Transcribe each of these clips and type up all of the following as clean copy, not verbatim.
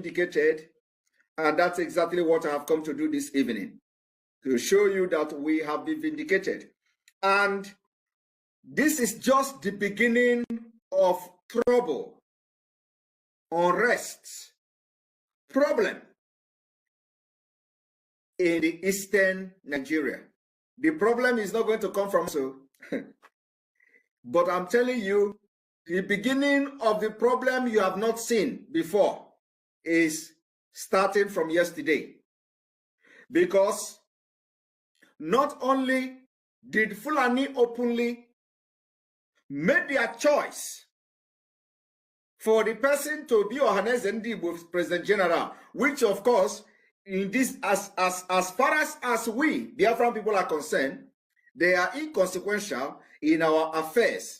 vindicated, and that's exactly what I have come to do this evening, to show you that we have been vindicated. And this is just the beginning of trouble, unrest, problem in the eastern Nigeria. The problem is not going to come from so, but I'm telling you, the beginning of the problem you have not seen before is starting from yesterday. Because not only did Fulani openly make their choice for the person to be Ohanaeze Ndigbo President General, which of course, in this, as far as we, BiAFRA people are concerned, they are inconsequential in our affairs.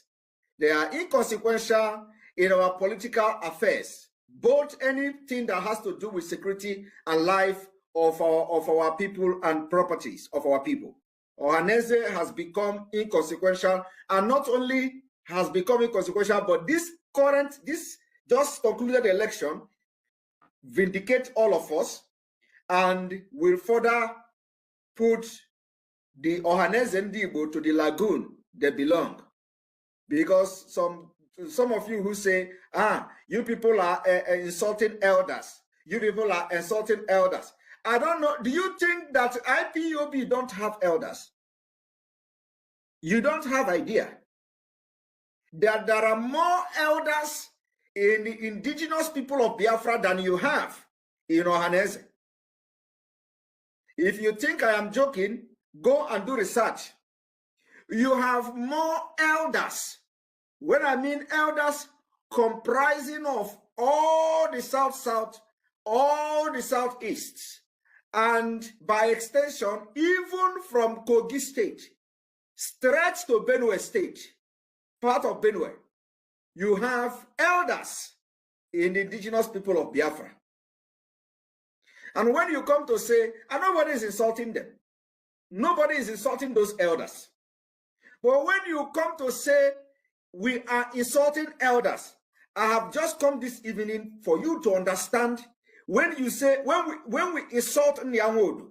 They are inconsequential in our political affairs, both anything that has to do with security and life of our people and properties of our people. Ohanaeze has become inconsequential, and not only has become inconsequential, but this just concluded election vindicate all of us and will further put the Ohanaeze Ndigbo to the lagoon they belong. Because some of you who say, you people are insulting elders. You people are insulting elders. I don't know. Do you think that IPOB don't have elders? You don't have idea that there are more elders in the indigenous people of Biafra than you have in Ohanaeze. If you think I am joking, go and do research. You have more elders. When I mean elders, comprising of all the South-South, all the Southeast, and by extension, even from Kogi State, straight to Benue State, part of Benue, you have elders in the indigenous people of Biafra. And when you come to say, and nobody is insulting them, nobody is insulting those elders. But when you come to say, we are insulting elders, I have just come this evening for you to understand. When you say, when we insult Nyangodu,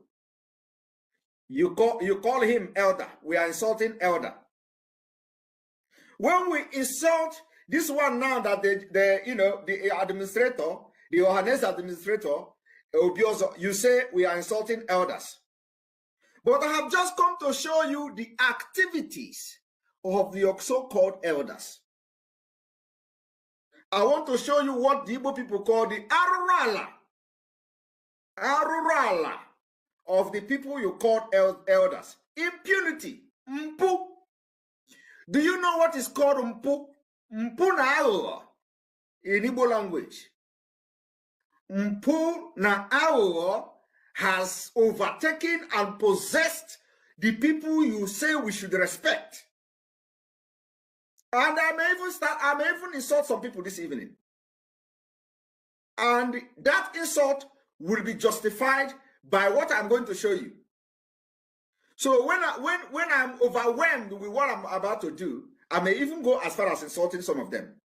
you call him elder. We are insulting elder. When we insult this one now that the administrator, the Ohanaeze administrator, you say we are insulting elders. But I have just come to show you the activities of the so-called elders. I want to show you what the Igbo people call the arurala of the people you call elders. Impunity. Mpu. Do you know what is called mpu? Mpu na aghụghọ in Igbo language. Mpu na aghụghọ has overtaken and possessed the people you say we should respect. And I may even insult some people this evening. And that insult will be justified by what I'm going to show you. So when I'm overwhelmed with what I'm about to do, I may even go as far as insulting some of them.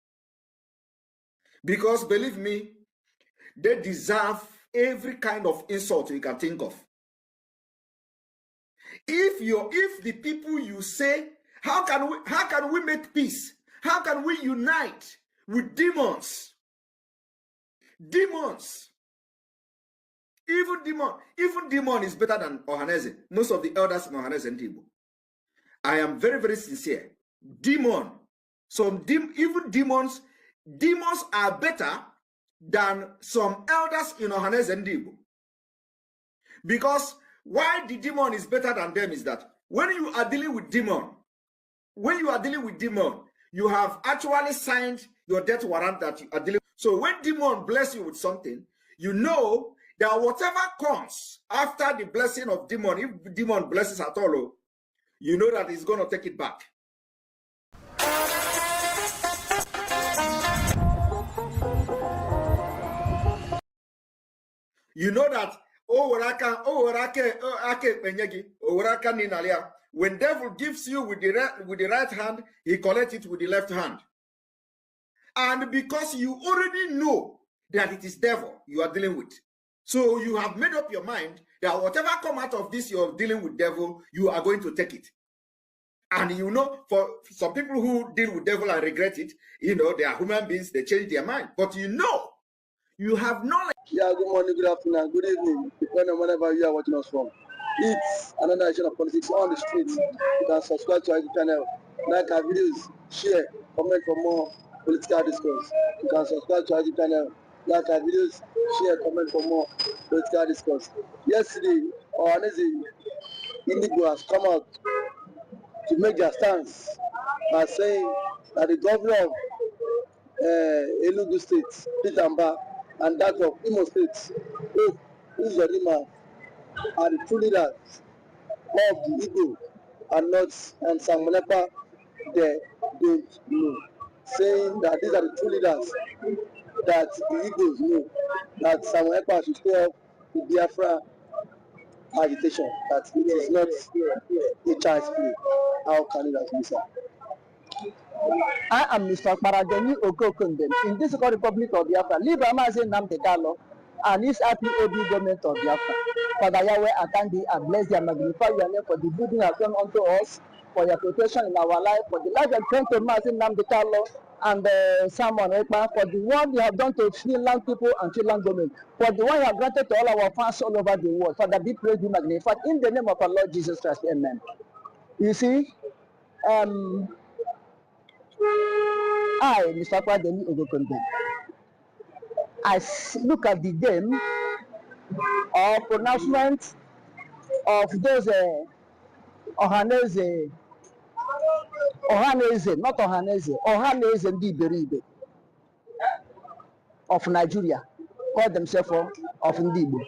Because believe me, they deserve every kind of insult you can think of. If the people you say, how can we make peace? How can we unite with demons? Demons. Even demon is better than Ohanaeze. Most of the elders in Ohanaeze Ndigbo. I am very, very sincere. Demon. Even demons are better than some elders in Ohanaeze Ndigbo. Because why the demon is better than them is that when you are dealing with demon, you have actually signed your death warrant that you are dealing with. So when demon bless you with something, you know that whatever comes after the blessing of demon, if demon blesses at all, you know that he's going to take it back. You know that when devil gives you with the right hand, he collects it with the left hand. And because you already know that it is devil you are dealing with. So you have made up your mind that whatever come out of this you're dealing with devil, you are going to take it. And you know, for some people who deal with devil and regret it, you know, they are human beings, they change their mind. But you know, you have knowledge. Yeah, good morning, good afternoon, good evening, depending on whenever you are watching us from. It's another edition of Politics on the Streets. You can subscribe to our channel, like our videos, share, comment for more political discourse. You can subscribe to our channel, like our videos, share, comment for more political discourse. Yesterday, Ohanaeze Ndigbo has come out to make their stance by saying that the governor of Enugu State, Peter Mba, and that of Imo State, Uzodima, are the true leaders of the Igbo and not, and Simon Ekpa, they don't know. Saying that these are the true leaders that the Igbos know, that Simon Ekpa should stay up with BiAFRA agitation, that it is not a child's play. How can it be, sir? I am Mr. Paradeni Okokundem in this Republic of Biafra. Leadr Ohanaeze Ndigbo and his IPOB government of Biafra. Father Yahweh, I thank thee and bless thee and magnify your name for the good you have done unto us, for your protection in our life, for the life you have given to Ohanaeze Ndigbo and Simon Ekpa, for the one you have done to Finland people and Finland government, for the one you have granted to all our fans all over the world. Father, be praised, be magnified in the name of our Lord Jesus Christ. Amen. You see, I, Mr. Paradeni Okokundem, I look at the game or pronouncement of those Ohanaeze, not Ohanaeze, Ohanaeze Ndigbo of Nigeria, call themselves of Ndigbo.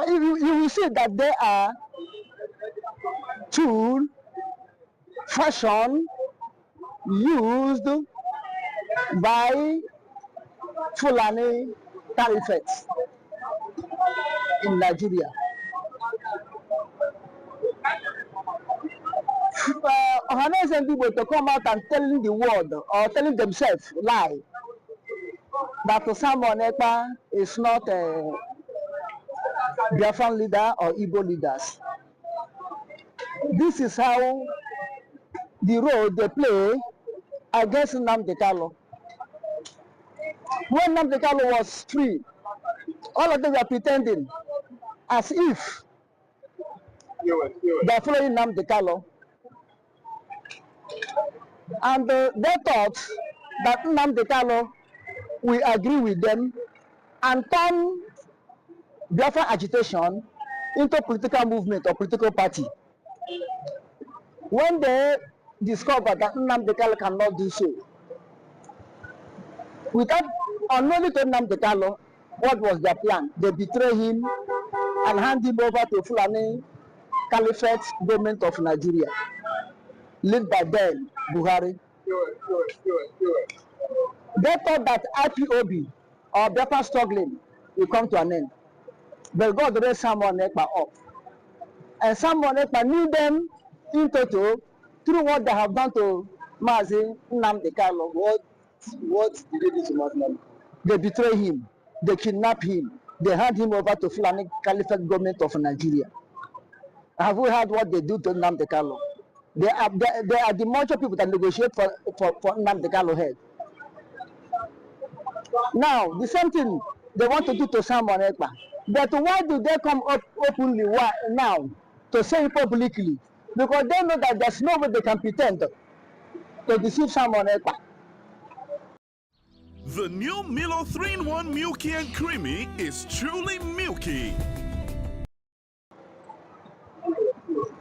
You will see that they are tool, fashion used by Fulani Caliphates in Nigeria. Ohanaeze Ndigbo to come out and telling the world or telling themselves lie that Simon Ekpa is not a Biafran leader or Igbo leaders. This is how the role they play against Nnamdi Kanu. When Nnamdi Kanu was free, all of them were pretending as if they are following Nnamdi Kanu. And they thought that Nnamdi Kanu will agree with them and turn BiAFRA agitation into political movement or political party. When they discovered that Nnamdi Kanu cannot do so, without unknowingly to Nnamdi Kanu, what was their plan? They betray him and hand him over to Fulani Caliphate government of Nigeria, led by then Buhari. They thought that IPOB or Biafra struggling will come to an end. But God raised Simon Ekpa up. And Simon Ekpa knew them in total through what they have done to Mazi Nnamdi Kanu. What did they do to Mazi? They betray him, they kidnap him, they hand him over to Fulani Caliphate government of Nigeria. Have we heard what they do to Nnamdi Kanu? They are the major people that negotiate for Nnamdi Kanu head. Now, the same thing they want to do to Simon Ekpa. But why do they come up openly now to say it publicly? Because they know that there's no way they can pretend to deceive Simon Ekpa. The new Milo 3-in-1 Milky and Creamy is truly milky.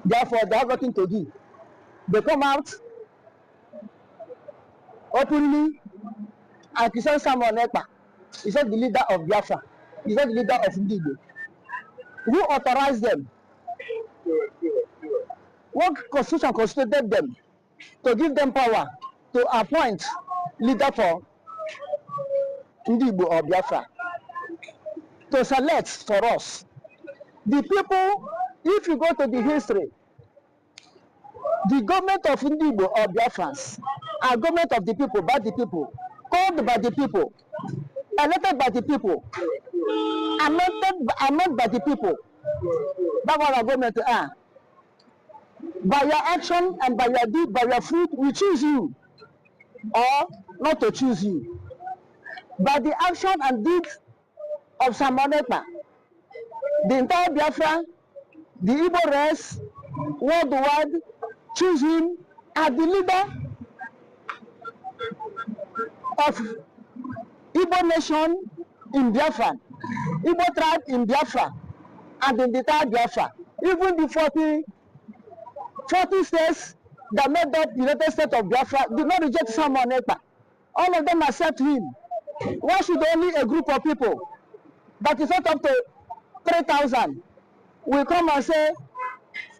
Therefore, they have nothing to do. They come out openly and criticize Simon Ekpa. He said the leader of Biafra. He said the leader of Ndigbo. Who authorized them? What constitution constituted them to give them power to appoint leader for Ndigbo or Biafra? To select for us. The people, if you go to the history, the government of Ndigbo or Biafrans are government of the people, by the people. called by the people, elected by the people, anointed by the people. That's what our government are. By your action and by your deed, by your fruit, we choose you or not to choose you. By the action and deeds of Simon Ekpa, the entire BiAFRA, the Igbo race, worldwide, choose him as the leader of Igbo nation in Biafra, Igbo tribe in Biafra, and in the entire Biafra. Even the 40 states that made up the United States of Biafra did not reject Simon Ekpa. All of them accept him. Why should only a group of people that is not up to 3,000 will come and say,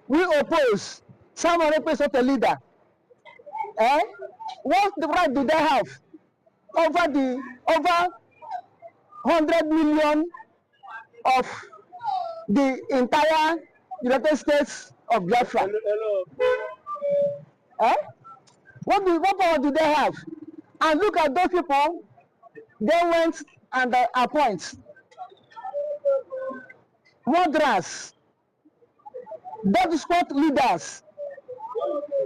we oppose Simon Ekpa is not a leader? What the right do they have over 100 million of the entire United States of Biafra? What power do they have? And look at those people they went and appoint murderers, dog squad leaders,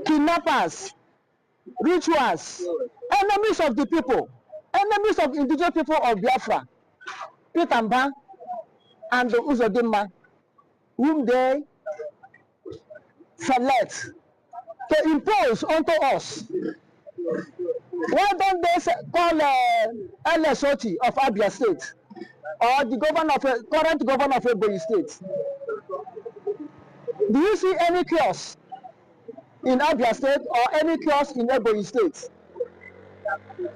kidnappers, rituals, enemies of the people, enemies of indigenous people of Biafra, Pitamba and the Uzodima, whom they select to impose onto us. Why don't they call LSOT of Abia State or the current governor of Ebonyi State? Do you see any chaos in Abia State or any chaos in Ebonyi State?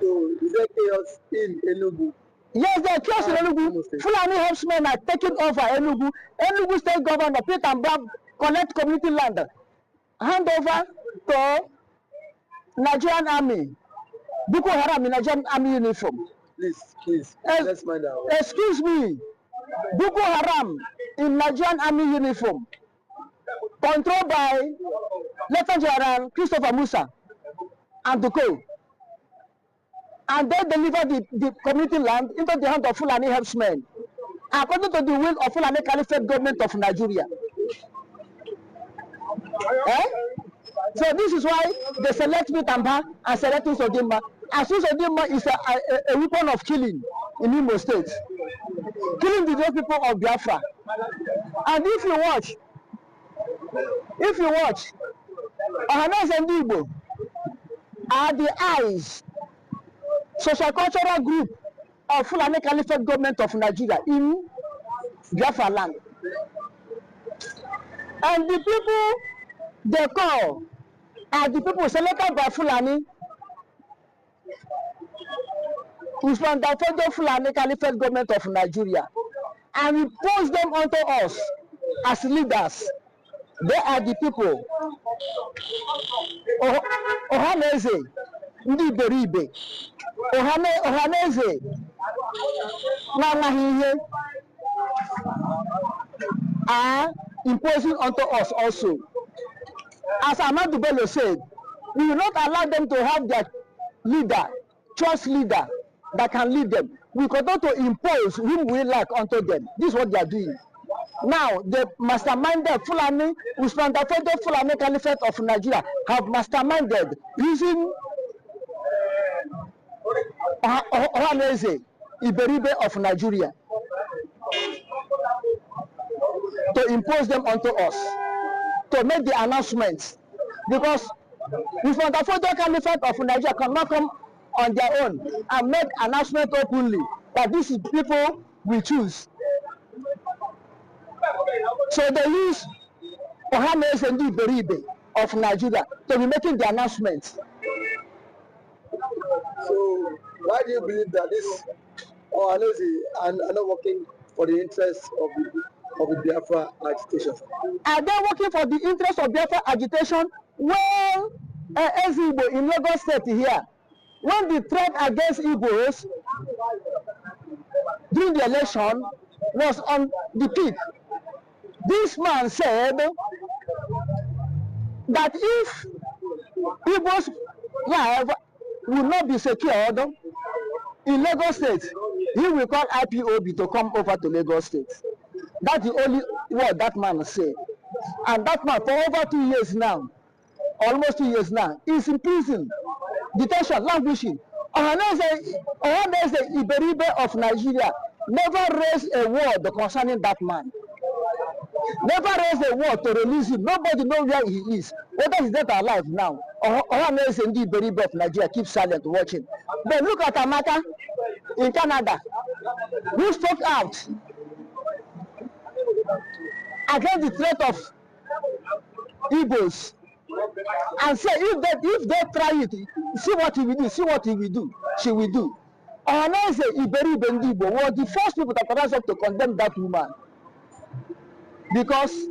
So is there chaos in Enugu? Yes, there are chaos in Enugu. Fulani herdsmen are taking over Enugu. Enugu State Governor Peter Mbab collect community land, hand over to Nigerian Army, Boko Haram in Nigerian Army uniform. Please, let's find out. Excuse me, Boko Haram in Nigerian Army uniform, controlled by Lieutenant General Christopher Musa and Duko. And they deliver the community land into the hand of Fulani herdsmen, according to the will of Fulani Caliphate government of Nigeria. So this is why they select Mitamba and select Uzodima. As Uzodima is a weapon of killing in Imo State, killing the real people of Biafra. And if you watch, Ohanaeze Ndigbo are the eyes, social cultural group of Fulani Caliphate government of Nigeria in Biafra land. And the people they call are the people selected by Fulani, who's from the federal Fulani Caliphate government of Nigeria, and impose them onto us as leaders. They are the people. Ohanaeze Ndigbo, Ohanaeze Ndigbo are imposing onto us also. As Ahmadu Bello said, we will not allow them to have their leader, trust leader that can lead them. We continue to impose whom we like onto them. This is what they are doing. Now, the masterminded Fulani, who's from the federal Fulani Caliphate of Nigeria, have masterminded using Ohanaeze Ndigbo of Nigeria to impose them onto us, to make the announcements, because the federal Caliphate of Nigeria cannot come on their own and make announcement openly that this is people we choose. So they use Ohanaeze Ndigbo of Nigeria to be making the announcements. So why do you believe that this Ohanaeze are not working for the interests of the BiAFRA agitation? Are they working for the interest of BiAFRA agitation? Well, Igbo in Lagos State here, when the threat against Igbos during the election was on the peak, this man said that if Igbo's life will not be secured, In Lagos State, he will call IPOB to come over to Lagos State. That's the only word that man said. And that man, for over 2 years now, almost 2 years now, is in prison, detention, languishing. Ohanaeze Iberibe of Nigeria never raised a word concerning that man. Never raised a word to release him. Nobody knows where he is, whether he's dead or alive now. Ohanaeze Ndigbo of Nigeria keeps silent watching. But look at Amaka in Canada, who spoke out against the threat of Igbos and say if they try it, see what he will do, see what he will do, she will do. Ohanaeze Ndigbo was the first people that rise up to condemn that woman, because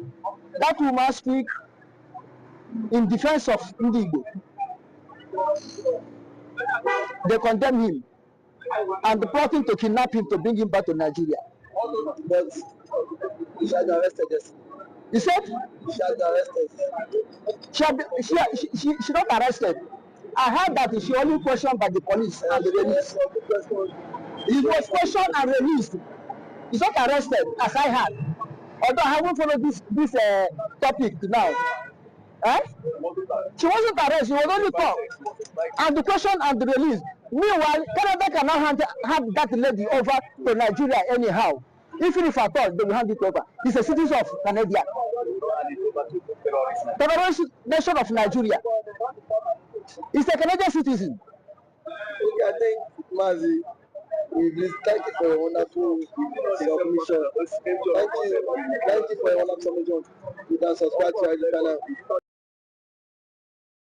that woman speak in defense of Ndigbo. They condemn him and plotting to kidnap him to bring him back to Nigeria. But he shall be arrested. Yes. He said He shall be arrested. she not arrested. I heard that she only questioned by the police and released. He was questioned and released. He's not arrested, as I heard. Although I haven't followed this topic now. Eh? She wasn't arrested, she was only caught. And the question and the release. Meanwhile, Canada cannot hand that lady over to Nigeria anyhow. Even if at all, they will hand it over. It's a citizen of Canada. The nation of Nigeria. It's a Canadian citizen. Okay, I think, Mazi, thank you for your wonderful submission. Thank you for your wonderful submission. You can subscribe to our channel.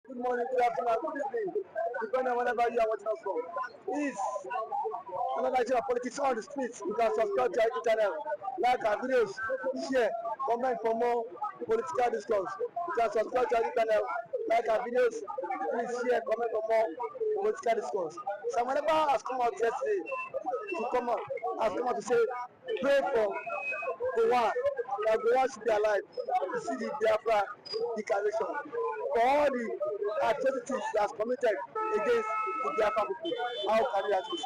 Good morning, good afternoon, good evening, depending on whenever you are watching us from. Please, another Nigerian politics on the streets. You can subscribe to our channel, like our videos, share, comment for more political discourse. You can subscribe to our channel, like our videos, please share, comment for more political discourse. Simon Ekpa has come out yesterday to say, pray for the one, that the one should be alive to see the BiAFRA declaration. For all the atrocities that's committed against the BiAFRA people. How can you answer?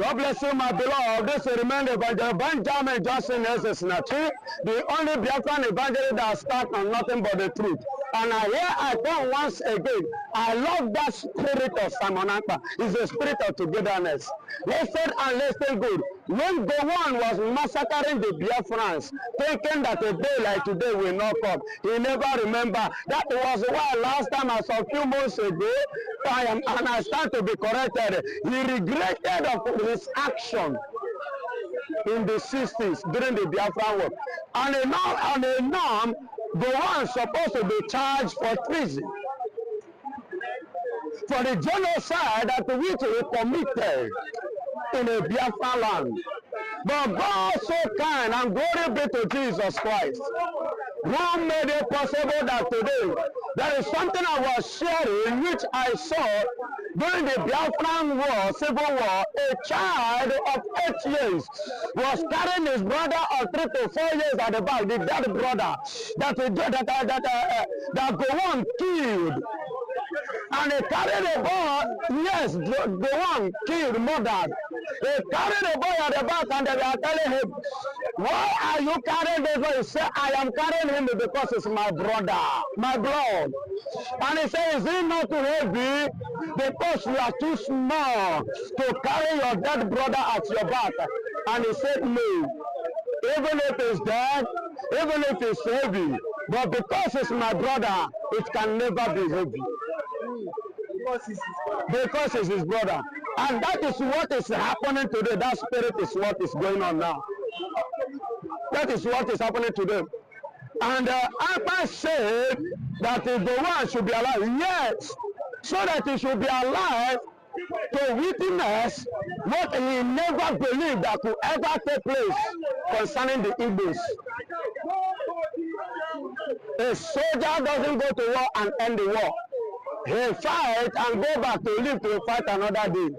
God bless you, my beloved. This will remain Evangelist Benjamin Johnson Esesinachi, the only Biafran evangelist that stands on nothing but the truth. And here I come once again. I love that spirit of Simon Ekpa. It's a spirit of togetherness. Listen and listen good. When Gowon was massacring the Biafrans, thinking that a day like today will not come, he never remembered. That was why last time I saw a few months ago, and I stand to be corrected, he regretted of his action in the 60s during the Biafran war. And a norm, Gowon supposed to be charged for treason, for the genocide that which he committed in a Biafra land. But God so kind, and glory be to Jesus Christ, who made it possible that today there is something I was sharing which I saw during the Biafran war, civil war. A child of 8 years was carrying his brother of 3 to 4 years at the back, the dead brother that Gowon killed. And he carried a boy, yes, the one killed, murdered. They carried a boy at the back and they were telling him, why are you carrying this boy? He said, I am carrying him because it's my brother, my blood. And he said, is it not too heavy? Because you are too small to carry your dead brother at your back. And he said, no. Even if it's dead, even if it's heavy, but because it's my brother, it can never be heavy. Because it's his brother. And that is what is happening today. That spirit is what is going on now. That is what is happening today. And Ekpa said that the one should be alive. Yes, so that he should be alive to witness what he never believed that could ever take place concerning the Igbos. A soldier doesn't go to war and end the war. He fight and go back to live to fight another day.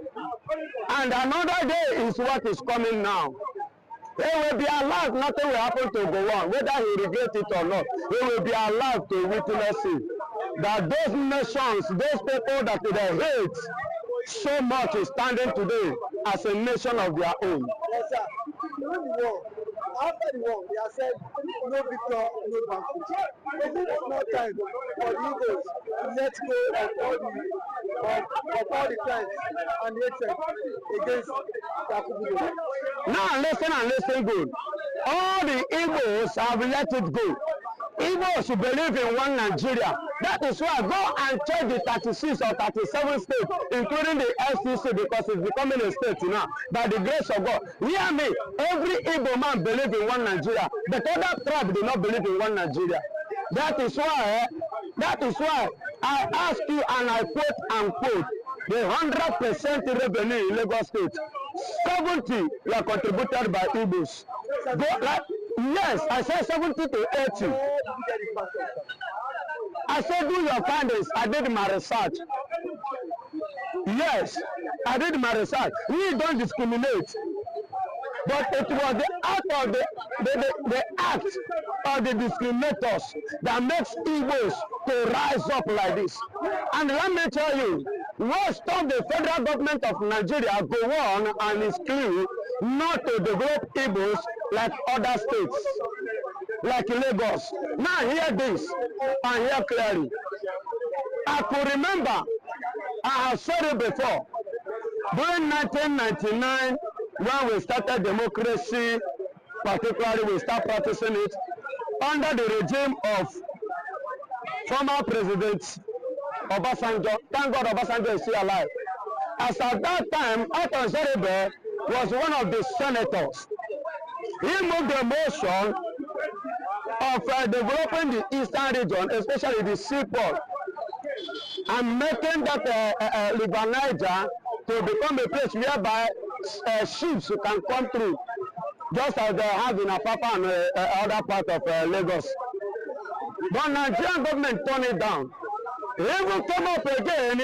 And another day is what is coming now. He will be alive, nothing will happen to go on, whether he regrets it or not. He will be alive to witness it. That those nations, those people that they hate so much is standing today as a nation of their own. Yes, sir. During the war, after the war, they have said no victor, no vanquish. Is it not time for the Igbos to let go of all the crimes and hatred against Yakubu? Now listen and listen good. All the Igbos have let it go. Igbos believe in one Nigeria. That is why go and check the 36 or 37 states, including the FCC, because it's becoming a state now. By the grace of God, hear me. Every Igbo man believes in one Nigeria, but other tribes do not believe in one Nigeria. That is why I ask you, and I quote and quote, the 100% revenue in Lagos State, 70 were contributed by Igbos. Go like. Yes, I said 70 to 80. I said do your findings. I did my research. Yes, I did my research. We don't discriminate. But it was the act of the act of the discriminators that makes Igbos to rise up like this. And let me tell you, what stopped the federal government of Nigeria go on and is clear not to develop Igbos like other states, like Lagos. Now hear this and hear clearly. I could remember, I have said it before, during 1999, when we started democracy, particularly we start practicing it, under the regime of former President Obasanjo. Thank God Obasanjo is still alive. As at that time, Ohanaeze was one of the senators. He moved the motion of developing the eastern region, especially the seaport, and making that River Niger to become a place whereby ships can come through, just as they have in Apapa and other part of Lagos. But Nigerian government turned it down. He even came up again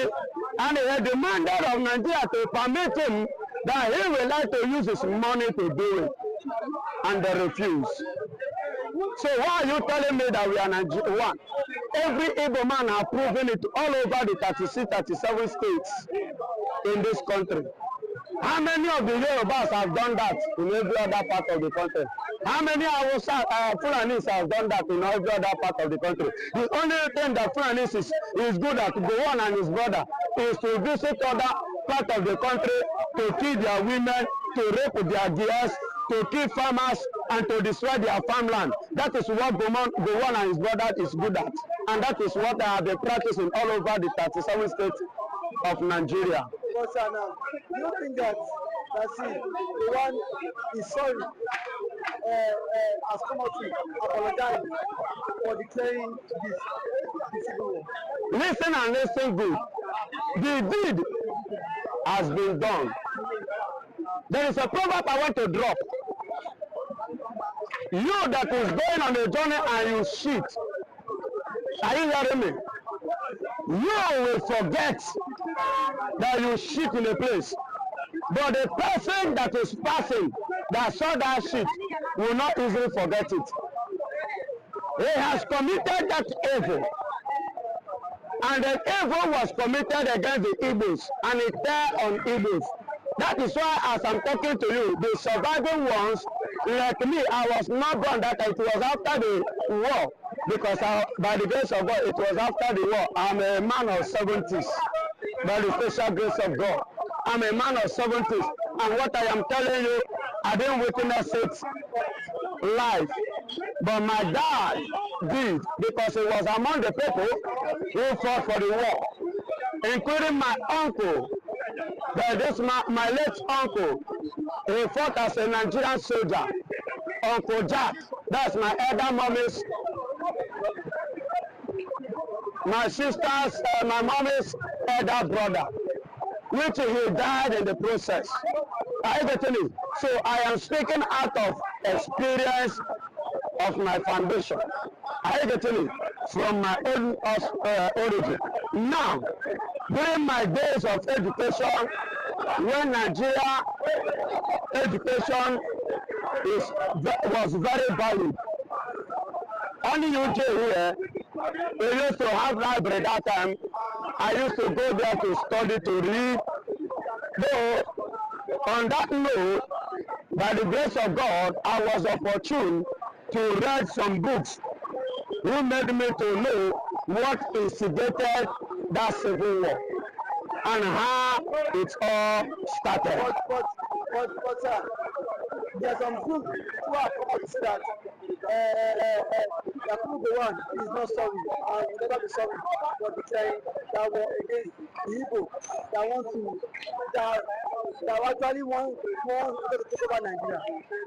and he demanded of Nigeria to permit him that he would like to use his money to do it. And they refused. So why are you telling me that we are Nigerian? Every Igbo man are proving it all over the 36, 37 states in this country. How many of the Yorubas have done that in every other part of the country? How many Fulanis have done that in every other part of the country? The only thing that Fulanis is good at, Gowon and his brother, is to visit other part of the country to kill their women, to rape their girls, to kill farmers, and to destroy their farmland. That is what Gowon and his brother is good at. And that is what they have been practicing all over the 37 states of Nigeria. But now, do you think that the one is sorry has come out to apologize for declaring this civil war? Listen and listen good. The deed has been done. There is a proverb I want to drop. You that is going on a journey and you shit, are you hearing me? You will forget that you shit in a place. But the person that is passing, that saw that shit, will not easily forget it. He has committed that evil. And the evil was committed against the Igbos, and it fell on Igbos. That is why, as I'm talking to you, the surviving ones, like me, I was not born that it was after the war, because by the grace of God, it was after the war. I'm a man of 70s, by the special grace of God. I'm a man of 70s, and what I am telling you, I didn't witness it live, but my dad did, because he was among the people who fought for the war, including my uncle. My late uncle, he fought as a Nigerian soldier. Uncle Jack, that's my elder mommy's, my sister's, my mommy's elder brother, which he died in the process. Are you getting it? So I am speaking out of experience of my foundation. Are you getting it? From my own origin. Now, during my days of education, when Nigeria education was very valued, only UJ here, we used to have library that time. I used to go there to study, to read. Though On that note, by the grace of God, I was opportune to read some books who made me to know what instigated that civil war and how it all started. But sir, there are some groups who are coming to say that Yakubu Gowon is not sorry and will never be sorry for declaring that war against the Igbo that actually want to take over Nigeria.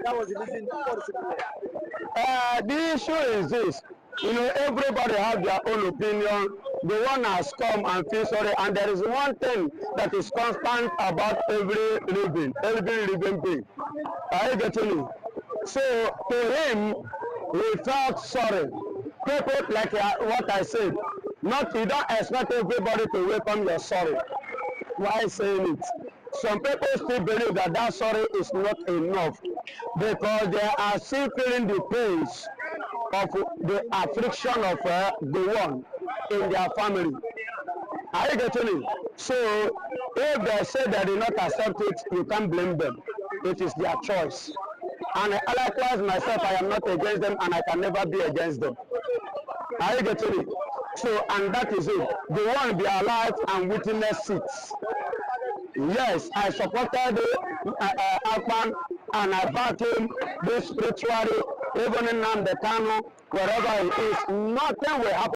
That was the reason for the civil war. The issue is this. You know, everybody have their own opinion. The one has come and feel sorry, and there is one thing that is constant about every living being. Are you getting me? So to him, he felt sorry. People like what I said. You don't expect everybody to welcome your sorry. Why saying it? Some people still believe that that sorry is not enough because they are still feeling the pains of the affliction of the one in their family. Are you getting it? So if they say they did not accept it, you can't blame them. It is their choice. And likewise myself, I am not against them and I can never be against them. Are you getting it? So, and that is it. They want to be alive and witness it. Yes, I supported Akpan and I backed him spiritually, even in Namdekano, wherever he is. Nothing will happen.